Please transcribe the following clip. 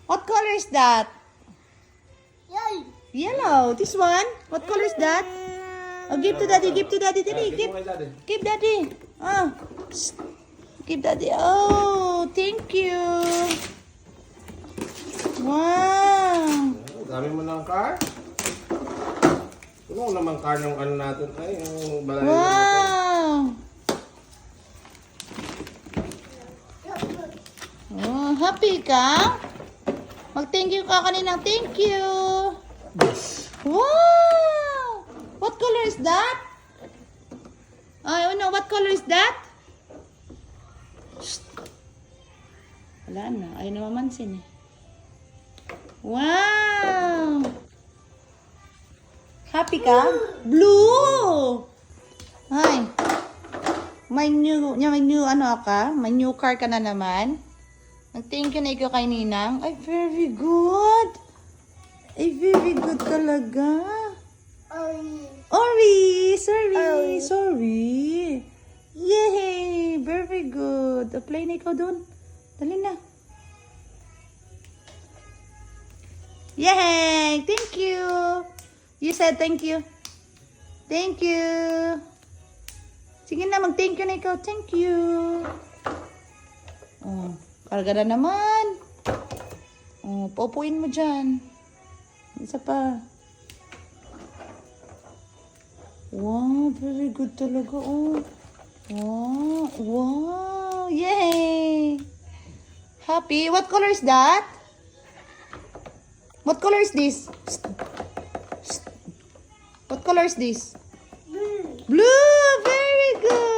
What color is that? Yay! Yellow. This one? What color is that? Oh, give to daddy. Give to daddy. Daddy, give. Give daddy. Ah. Shh. Give daddy. Oh, thank you. Wow. Dami mo ng car? Ano naman car yung ano natin? Ay, yung balay natin. Wow. Oh, happy ka? Mag-thank you ka kanina. Thank you. Wow. What color is that? I know. What color is that? Shh. Wala na. Ayaw na mamansin eh. Wow. Happy ka? Blue. Ay. May new ano ka? May new car ka na naman. Nag-thank you na ikaw kay Ninang. Ay, very good. Ay, very good talaga. Ori! Sorry! Sorry! Yay! Very good. Play na ikaw doon. Dali na. Yay! Thank you! You said thank you. Thank you. Sige na, mag-thank you na ikaw. Thank you. Oh, karga na naman. Oh, paupuin mo dyan. Isa pa. Wow, very good talaga. Oh. Wow. Wow. Yay. Happy. What color is that? What color is this? What color is this? Blue. Very good.